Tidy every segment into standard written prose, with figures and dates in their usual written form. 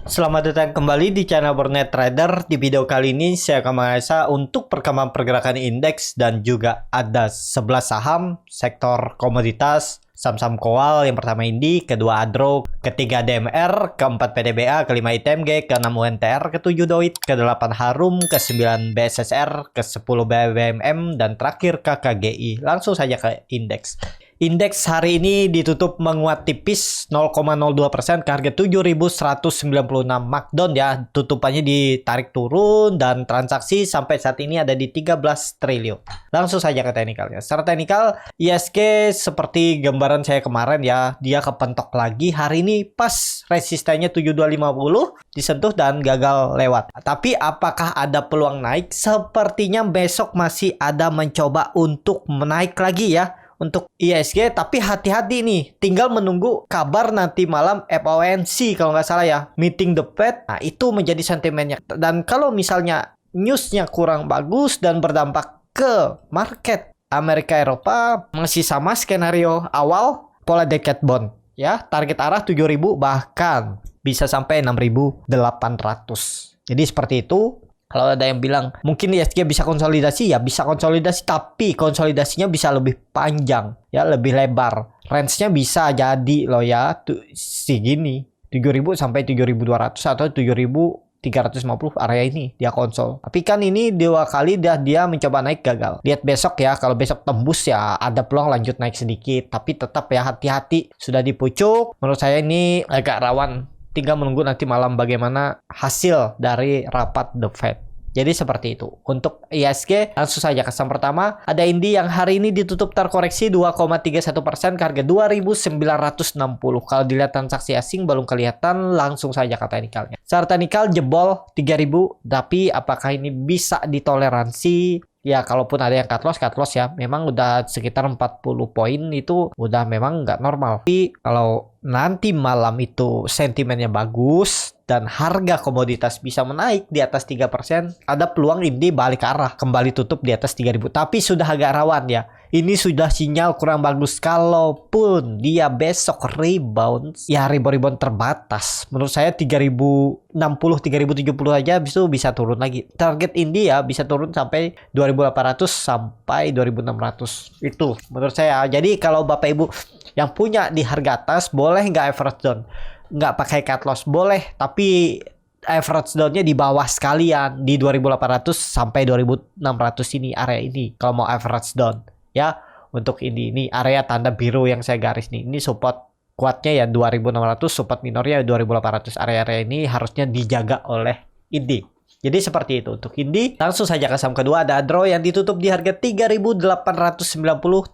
Selamat datang kembali di channel Bernet Trader. Di video kali ini saya akan menganalisa untuk perkembangan pergerakan indeks dan juga ada 11 saham sektor komoditas, saham-saham kowal. Yang pertama Indi, kedua Adro, ketiga DMR, keempat PDBA, kelima ITMG, keenam UNTR, ketujuh Doit, kedelapan Harum, kesembilan BSSR, ke-10 BBMM, dan terakhir KKGI. Langsung saja ke indeks. Indeks hari ini ditutup menguat tipis 0,02% ke harga 7.196 markdown ya. Tutupannya ditarik turun dan transaksi sampai saat ini ada di 13 triliun. Langsung saja ke teknikalnya. Secara teknikal ISG seperti gambaran saya kemarin ya, dia kepentok lagi. Hari ini pas resistennya 7250 disentuh dan gagal lewat. Tapi apakah ada peluang naik? Sepertinya besok masih ada mencoba untuk menaik lagi ya untuk ISG, tapi hati-hati nih, tinggal menunggu kabar nanti malam FOMC kalau nggak salah ya, meeting the Fed. Nah itu menjadi sentimennya, dan kalau misalnya newsnya kurang bagus dan berdampak ke market Amerika Eropa, masih sama skenario awal pola decade bond ya, target arah 7.000 bahkan bisa sampai 6.800. Jadi seperti itu. Kalau ada yang bilang mungkin ISG bisa konsolidasi, ya bisa konsolidasi, tapi konsolidasinya bisa lebih panjang ya, lebih lebar. Range-nya bisa jadi loh ya, segini 7.000 sampai 7.200 atau 7.350 area ini dia konsol. Tapi kan ini dua kali dia mencoba naik gagal. Lihat besok ya, kalau besok tembus ya ada peluang lanjut naik sedikit, tapi tetap ya hati-hati, sudah dipucuk. Menurut saya ini agak rawan. Tinggal menunggu nanti malam bagaimana hasil dari rapat The Fed. Jadi seperti itu. Untuk ISG langsung saja ke saham pertama. Ada Indi yang hari ini ditutup terkoreksi 2,31% ke harga 2.960. Kalau dilihat transaksi asing belum kelihatan, langsung saja ke teknikalnya. Secara teknikal jebol 3.000. Tapi apakah ini bisa ditoleransi? Ya kalaupun ada yang cut loss ya, memang udah sekitar 40 poin itu udah memang nggak normal. Tapi kalau nanti malam itu sentimennya bagus dan harga komoditas bisa menaik di atas 3%, ada peluang ini balik arah, kembali tutup di atas 3.000. Tapi sudah agak rawan ya. Ini sudah sinyal kurang bagus. Kalaupun dia besok rebound, ya rebound terbatas. Menurut saya 3.060, 3.070 aja bisa turun lagi. Target ini ya bisa turun sampai 2.800 sampai 2.600. Itu menurut saya. Jadi kalau Bapak Ibu yang punya di harga atas, boleh nggak average down? Nggak pakai cut loss boleh, tapi average down-nya di bawah sekalian di 2.800 sampai 2.600 ini, area ini kalau mau average down ya. Untuk ini area tanda biru yang saya garis nih, ini support kuatnya ya 2.600, support minornya 2.800. Area-area ini harusnya dijaga oleh Indi. Jadi seperti itu untuk Indi. Langsung saja ke saham kedua, ada Adro yang ditutup di harga 3.890,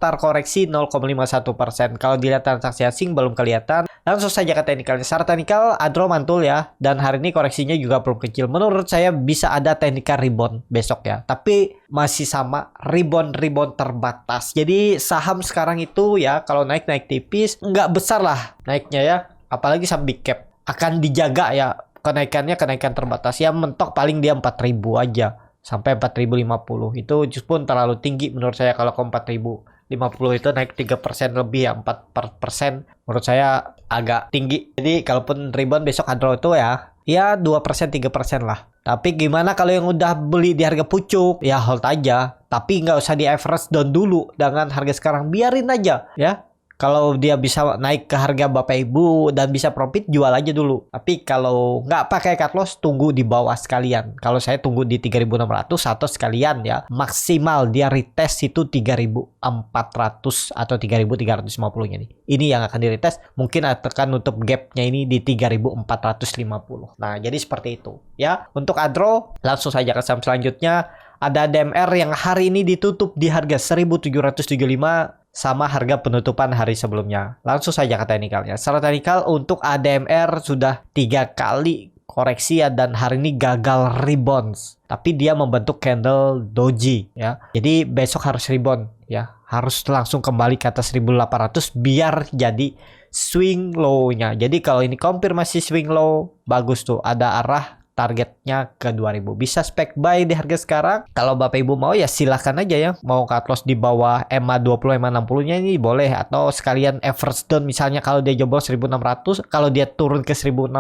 terkoreksi 0,51%. Kalau dilihat transaksi asing belum kelihatan. Langsung saja ke teknikalnya. Secara teknikal Adro mantul ya, dan hari ini koreksinya juga belum kecil. Menurut saya bisa ada teknikal rebound besok ya, tapi masih sama rebound terbatas. Jadi saham sekarang itu ya kalau naik tipis, nggak besar lah naiknya ya, apalagi saham big cap akan dijaga ya. Kenaikan terbatas ya, mentok paling dia 4.000 aja sampai 4.050. Itu pun terlalu tinggi menurut saya. Kalau ke 4.050 itu naik 3% lebih ya, 4% menurut saya agak tinggi. Jadi kalaupun rebound besok Adro itu ya 2% 3% lah. Tapi gimana kalau yang udah beli di harga pucuk, ya hold aja, tapi nggak usah di average down dulu dengan harga sekarang, biarin aja ya. Kalau dia bisa naik ke harga Bapak Ibu dan bisa profit, jual aja dulu. Tapi kalau nggak pakai cut loss, tunggu di bawah sekalian. Kalau saya tunggu di 3.600 atau sekalian ya. Maksimal dia retest itu 3.400 atau 3.350-nya nih. Ini yang akan diretest. Mungkin akan nutup gapnya ini di 3.450. Nah, jadi seperti itu ya. Untuk Adro, langsung saja ke saham selanjutnya. Ada DMR yang hari ini ditutup di harga 1.775 sama harga penutupan hari sebelumnya. Langsung saja ke teknikalnya. Secara teknikal untuk ADMR sudah 3 kali koreksi ya, dan hari ini gagal rebound. Tapi dia membentuk candle doji ya. Jadi besok harus rebound ya. Harus langsung kembali ke atas 1.800 biar jadi swing low-nya. Jadi kalau ini konfirmasi swing low, bagus tuh, ada arah targetnya ke 2000. Bisa spek buy di harga sekarang. Kalau Bapak Ibu mau ya silahkan aja ya. Mau cut loss di bawah MA20, MA60-nya ini boleh. Atau sekalian average down misalnya kalau dia jebol 1600, kalau dia turun ke 1600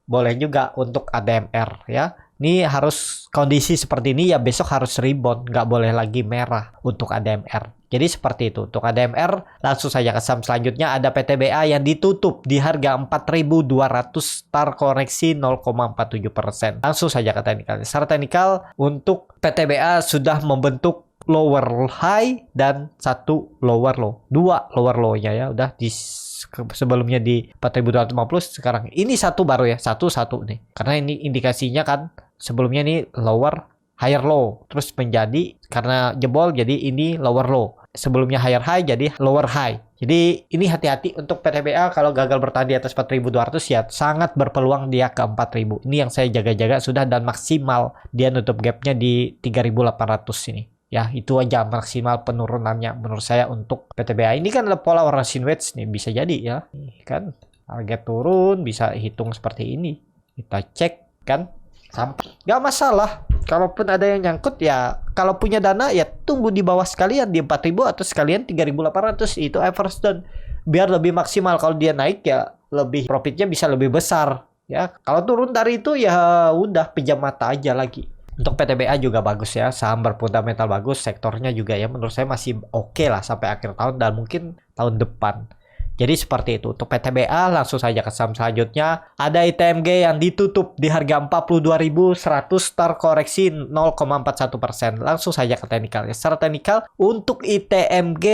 boleh juga untuk ADMR ya. Ini harus kondisi seperti ini ya, besok harus rebound, nggak boleh lagi merah untuk ADMR. Jadi seperti itu. Untuk ADMR, langsung saja ke saham selanjutnya ada PTBA yang ditutup di harga 4.200, start koreksi 0,47%. Langsung saja ke teknikal. Secara teknikal, untuk PTBA sudah membentuk lower high dan satu lower low. Dua lower low-nya ya, udah di sebelumnya di 4.250, sekarang ini satu baru ya, satu nih. Karena ini indikasinya kan sebelumnya ini lower higher low, terus menjadi karena jebol jadi ini lower low. Sebelumnya higher high jadi lower high. Jadi ini hati-hati untuk PTBA, kalau gagal bertahan di atas 4.200 ya sangat berpeluang dia ke 4.000. Ini yang saya jaga-jaga sudah, dan maksimal dia nutup gapnya di 3.800 ini. Ya, itu aja maksimal penurunannya menurut saya untuk PTBA. Ini kan pola Russian wedge nih, bisa jadi ya. Kan harga turun bisa hitung seperti ini. Kita cek kan. Sampai nggak masalah. Kalaupun ada yang nyangkut ya, kalau punya dana ya tunggu di bawah sekalian di 4.000 atau sekalian 3.800, itu average down. Biar lebih maksimal, kalau dia naik ya lebih profitnya bisa lebih besar ya. Kalau turun dari itu ya udah pejam mata aja lagi. Untuk PTBA juga bagus ya, saham berfundamental bagus, sektornya juga ya menurut saya masih oke lah sampai akhir tahun dan mungkin tahun depan. Jadi seperti itu. Untuk PTBA langsung saja ke saham selanjutnya. Ada ITMG yang ditutup di harga 42.100, start koreksi 0,41%. Langsung saja ke teknikalnya. Secara teknikal untuk ITMG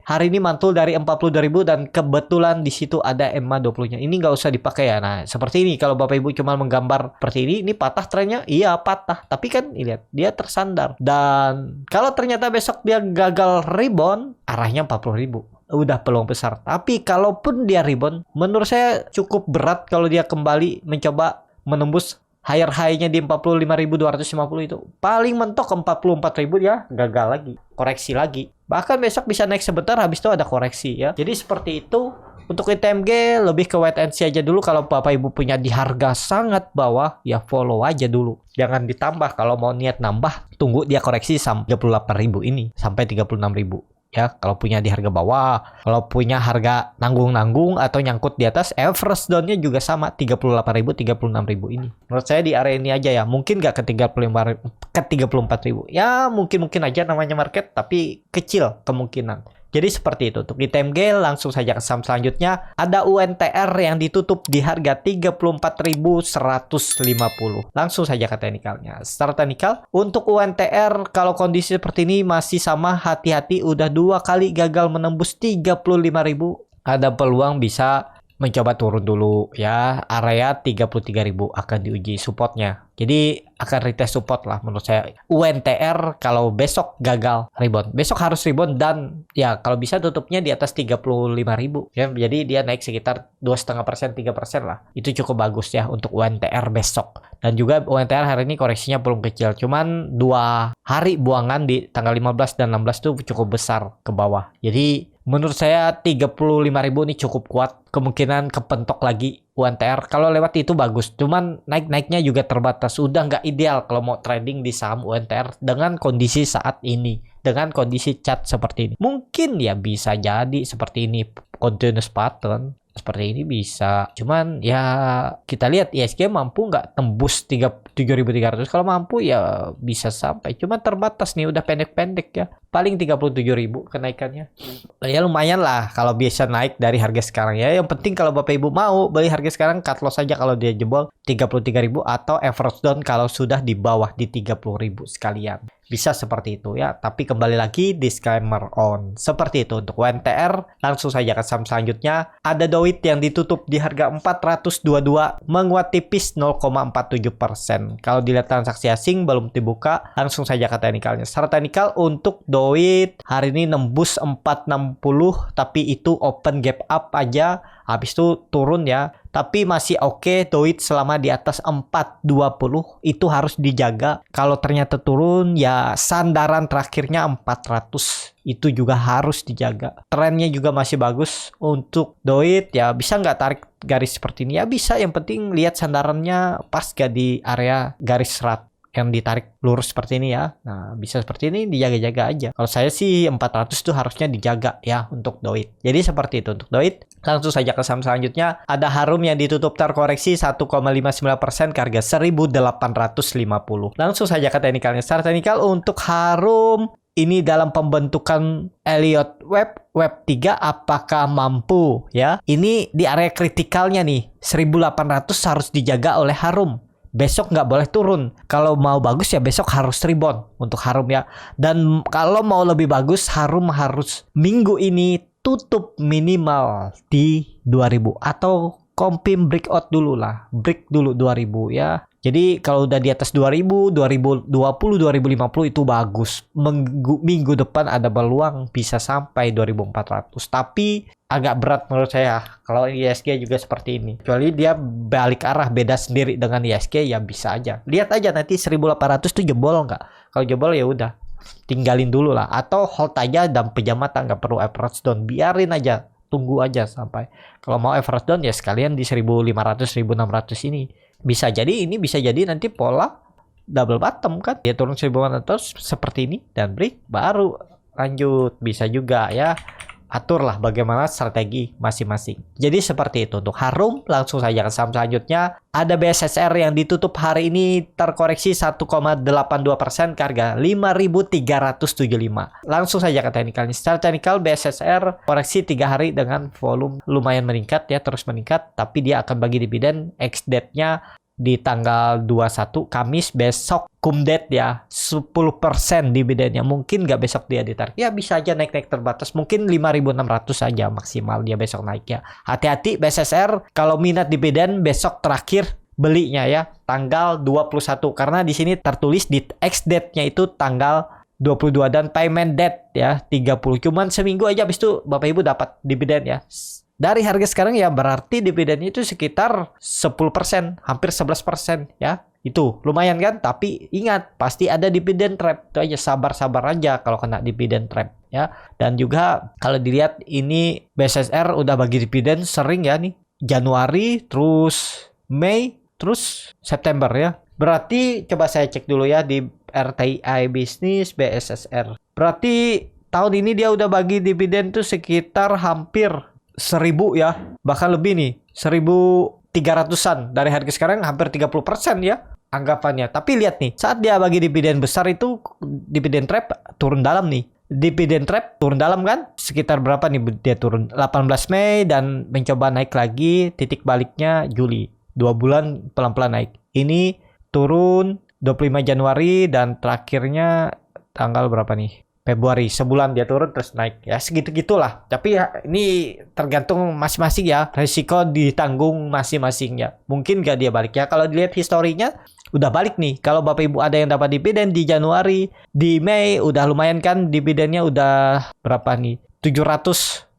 hari ini mantul dari 42.000 dan kebetulan di situ ada EMA 20-nya. Ini nggak usah dipakai ya. Nah, seperti ini kalau Bapak Ibu cuma menggambar seperti ini patah trennya? Iya, patah. Tapi kan lihat, dia tersandar. Dan kalau ternyata besok dia gagal rebound, arahnya 40.000. Udah peluang besar. Tapi kalaupun dia rebound, menurut saya cukup berat kalau dia kembali mencoba menembus higher high-nya di 45.250 itu. Paling mentok ke 44.000 ya gagal lagi, koreksi lagi. Bahkan besok bisa naik sebentar, habis itu ada koreksi ya. Jadi seperti itu. Untuk ITMG lebih ke wait and see aja dulu. Kalau Bapak Ibu punya di harga sangat bawah, ya follow aja dulu. Jangan ditambah. Kalau mau niat nambah, tunggu dia koreksi sampai 38.000 ini, sampai 36.000. Ya, kalau punya di harga bawah, kalau punya harga nanggung-nanggung atau nyangkut di atas, average down-nya juga sama 38.000, 36.000 ini. Menurut saya di area ini aja ya, mungkin nggak ke 34.000. Ya, mungkin aja namanya market, tapi kecil kemungkinan. Jadi seperti itu. Untuk ITMG langsung saja ke saham selanjutnya. Ada UNTR yang ditutup di harga 34.150. Langsung saja ke teknikalnya. Secara teknikal, untuk UNTR kalau kondisi seperti ini masih sama, hati-hati, udah 2 kali gagal menembus 35.000. Ada peluang bisa mencoba turun dulu ya, area 33.000 akan diuji supportnya. Jadi akan retest support lah menurut saya. UNTR kalau besok gagal rebound, besok harus rebound dan ya kalau bisa tutupnya di atas 35.000 ya. Jadi dia naik sekitar 2,5%, 3% lah. Itu cukup bagus ya untuk UNTR besok. Dan juga UNTR hari ini koreksinya belum kecil, cuman 2 hari buangan di tanggal 15 dan 16 tuh cukup besar ke bawah. Jadi menurut saya 35.000 ini cukup kuat. Kemungkinan kepentok lagi UNTR. Kalau lewat itu bagus. Cuman naik-naiknya juga terbatas. Udah nggak ideal kalau mau trading di saham UNTR dengan kondisi saat ini. Dengan kondisi chart seperti ini. Mungkin ya bisa jadi seperti ini. Continuous pattern. Seperti ini bisa. Cuman ya kita lihat ISG mampu nggak tembus 7.300. Kalau mampu ya bisa sampai. Cuman terbatas nih, udah pendek-pendek ya. Paling 37.000 kenaikannya. Ya lumayan lah kalau bisa naik dari harga sekarang ya. Yang penting kalau Bapak Ibu mau beli harga sekarang, cut loss saja kalau dia jebol 33.000 atau average down kalau sudah di bawah di 30.000 sekalian. Bisa seperti itu ya. Tapi kembali lagi disclaimer on. Seperti itu untuk UNTR. Langsung saja ke saham selanjutnya. Ada Doit yang ditutup di harga 422, menguat tipis 0,47%. Kalau dilihat transaksi asing belum dibuka, langsung saja ke teknikalnya. Secara teknikal untuk Doit hari ini nembus 460, tapi itu open gap up aja. Habis itu turun ya. Tapi masih oke, Doit selama di atas 420 itu harus dijaga. Kalau ternyata turun ya sandaran terakhirnya 400 itu juga harus dijaga. Trennya juga masih bagus untuk Doit ya, bisa nggak tarik garis seperti ini? Ya bisa, yang penting lihat sandarannya pas gak di area garis yang ditarik lurus seperti ini ya. Nah, bisa seperti ini dijaga-jaga aja. Kalau saya sih 400 tuh harusnya dijaga ya untuk Doit. Jadi seperti itu untuk Doit. Langsung saja ke saham selanjutnya. Ada Harum yang ditutup terkoreksi 1,59% ke harga 1.850. Langsung saja ke teknikalnya. Secara teknikal untuk Harum ini dalam pembentukan Elliott Wave 3 apakah mampu ya? Ini di area kritikalnya nih. 1.800 harus dijaga oleh Harum. Besok nggak boleh turun. Kalau mau bagus ya besok harus rebound untuk Harum ya. Dan kalau mau lebih bagus Harum harus minggu ini tutup minimal di 2000 atau confirm breakout dulu lah. Break dulu 2000 ya. Jadi kalau udah di atas 2000, 2020, 2050 itu bagus. Minggu depan ada peluang bisa sampai 2400. Tapi agak berat menurut saya. Kalau ISG juga seperti ini. Kecuali dia balik arah beda sendiri dengan ISG ya bisa aja. Lihat aja nanti 1800 tuh jebol nggak? Kalau jebol ya udah tinggalin dulu lah. Atau hold aja dan pejamatan, nggak perlu average down. Biarin aja. Tunggu aja sampai. Kalau mau average down ya sekalian di 1500, 1600 ini. Bisa jadi ini bisa jadi nanti pola double bottom kan. Dia turun 1400 seperti ini dan break baru lanjut. Bisa juga ya. Aturlah bagaimana strategi masing-masing. Jadi seperti itu untuk Harum. Langsung saja ke saham selanjutnya. Ada BSSR yang ditutup hari ini terkoreksi 1,82% ke harga 5.375. Langsung saja ke teknikalnya. Secara teknikal BSSR koreksi 3 hari dengan volume lumayan meningkat ya, terus meningkat. Tapi dia akan bagi dividen ex-date-nya di tanggal 21 Kamis besok kumdet ya 10% dividennya. Mungkin nggak besok dia ditarik ya, bisa aja naik-naik terbatas, mungkin 5.600 saja maksimal dia besok naik ya. Hati-hati BSSR kalau minat dividen besok terakhir belinya ya tanggal 21 karena di sini tertulis di ex date-nya itu tanggal 22 dan payment date ya 30. Cuman seminggu aja habis itu Bapak Ibu dapat dividen ya. Dari harga sekarang ya berarti dividennya itu sekitar 10%, hampir 11% ya. Itu lumayan kan? Tapi ingat, pasti ada dividen trap. Itu aja, sabar-sabar aja kalau kena dividen trap ya. Dan juga kalau dilihat ini BSSR udah bagi dividen sering ya nih. Januari, terus Mei, terus September ya. Berarti coba saya cek dulu ya di RTI Bisnis BSSR. Berarti tahun ini dia udah bagi dividen tuh sekitar hampir 1000 ya, bahkan lebih nih 1300-an. Dari harga sekarang hampir 30% ya anggapannya. Tapi lihat nih, saat dia bagi dividen besar itu dividen trap turun dalam nih. Dividen trap turun dalam kan? Sekitar berapa nih dia turun? 18 Mei dan mencoba naik lagi, titik baliknya Juli. 2 bulan pelan-pelan naik. Ini turun 25 Januari dan terakhirnya tanggal berapa nih? Februari, sebulan dia turun terus naik ya, segitu-gitulah. Tapi ya ini tergantung masing-masing ya, resiko ditanggung masing-masing ya. Mungkin gak dia balik ya. Kalau dilihat historinya udah balik nih. Kalau Bapak Ibu ada yang dapat dividen di Januari, di Mei udah lumayan kan, dividennya udah berapa nih? 750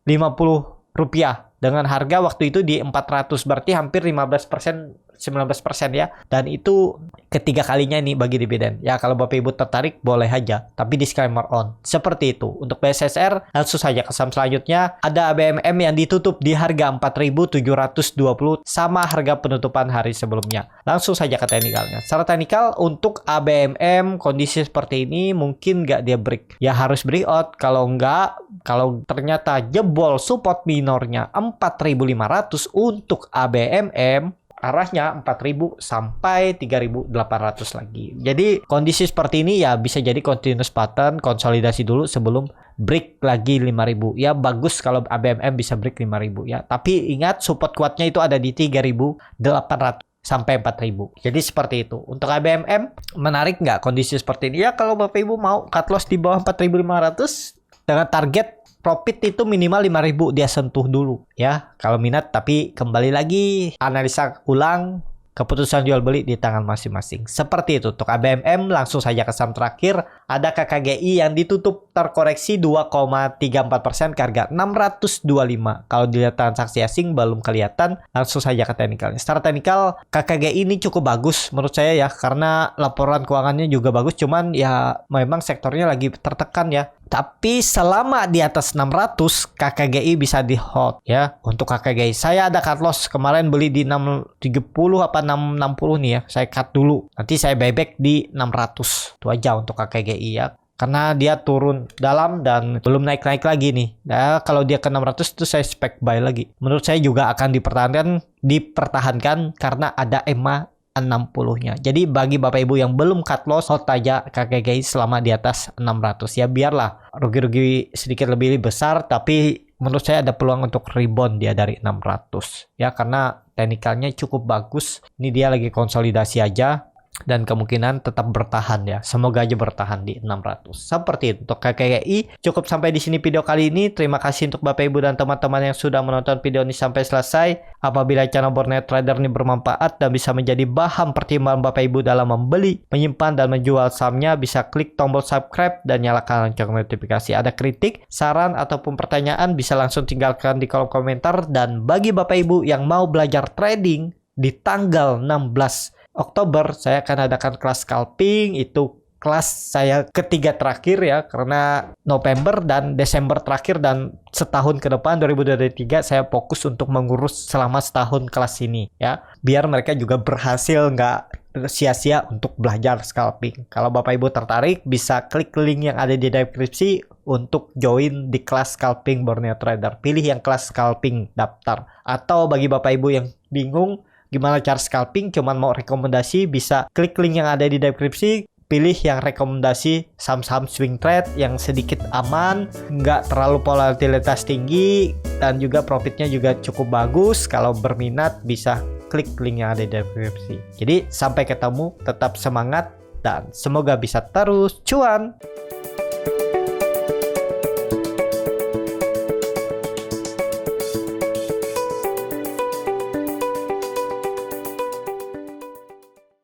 rupiah dengan harga waktu itu di 400, berarti hampir 15%, 19% ya. Dan itu ketiga kalinya nih bagi dividen. Ya kalau Bapak Ibu tertarik boleh aja, tapi disclaimer on. Seperti itu. Untuk BSSR langsung saja ke saham selanjutnya. Ada ABMM yang ditutup di harga 4.720 sama harga penutupan hari sebelumnya. Langsung saja ke teknikalnya. Secara teknikal untuk ABMM kondisi seperti ini mungkin nggak dia break. Ya harus breakout. Kalau nggak, kalau ternyata jebol support minornya 4.500 untuk ABMM, arahnya 4.000 sampai 3.800 lagi. Jadi kondisi seperti ini ya bisa jadi continuous pattern, konsolidasi dulu sebelum break lagi 5.000. Ya bagus kalau ABMM bisa break 5.000 ya. Tapi ingat support kuatnya itu ada di 3.800 sampai 4.000. Jadi seperti itu. Untuk ABMM menarik nggak kondisi seperti ini? Ya kalau Bapak Ibu mau cut loss di bawah 4.500 dengan target profit itu minimal 5.000 dia sentuh dulu ya kalau minat. Tapi kembali lagi analisa ulang, keputusan jual beli di tangan masing-masing. Seperti itu untuk ABMM. Langsung saja ke saham terakhir. Ada KKGI yang ditutup terkoreksi 2,34% ke harga 625. Kalau dilihat transaksi asing belum kelihatan. Langsung saja ke teknikalnya. Secara teknikal KKGI ini cukup bagus menurut saya ya, karena laporan keuangannya juga bagus. Cuman ya memang sektornya lagi tertekan ya. Tapi selama di atas 600 KKGI bisa di hold ya. Untuk KKGI saya ada cut loss kemarin beli di 670 apa 660 nih ya. Saya cut dulu. Nanti saya buyback di 600. Itu aja untuk KKGI ya. Karena dia turun dalam dan belum naik-naik lagi nih. Nah, kalau dia ke 600 itu saya spek buy lagi. Menurut saya juga akan dipertahankan karena ada EMA 60-nya. Jadi bagi Bapak Ibu yang belum cut loss, hold aja KKGI selama di atas 600 ya, biarlah rugi-rugi sedikit lebih besar, tapi menurut saya ada peluang untuk rebound dia dari 600 ya, karena teknikalnya cukup bagus. Ini dia lagi konsolidasi aja dan kemungkinan tetap bertahan ya. Semoga aja bertahan di 600. Seperti itu untuk KKGI. Cukup sampai di sini video kali ini. Terima kasih untuk Bapak Ibu dan teman-teman yang sudah menonton video ini sampai selesai. Apabila channel Borneo Trader ini bermanfaat dan bisa menjadi bahan pertimbangan Bapak Ibu dalam membeli, menyimpan dan menjual sahamnya, bisa klik tombol subscribe dan nyalakan lonceng notifikasi. Ada kritik, saran ataupun pertanyaan bisa langsung tinggalkan di kolom komentar. Dan bagi Bapak Ibu yang mau belajar trading di tanggal 16 Oktober saya akan adakan kelas scalping. Itu kelas saya ketiga terakhir ya, karena November dan Desember terakhir dan setahun ke depan 2023 saya fokus untuk mengurus selama setahun kelas ini ya, biar mereka juga berhasil, nggak sia-sia untuk belajar scalping. Kalau Bapak Ibu tertarik bisa klik link yang ada di deskripsi untuk join di kelas scalping Borneo Trader. Pilih yang kelas scalping daftar. Atau bagi Bapak Ibu yang bingung gimana cara scalping, cuman mau rekomendasi, bisa klik link yang ada di deskripsi. Pilih yang rekomendasi saham-saham swing trade yang sedikit aman, nggak terlalu volatilitas tinggi, dan juga profitnya juga cukup bagus. Kalau berminat bisa klik link yang ada di deskripsi. Jadi sampai ketemu, tetap semangat, dan semoga bisa terus cuan.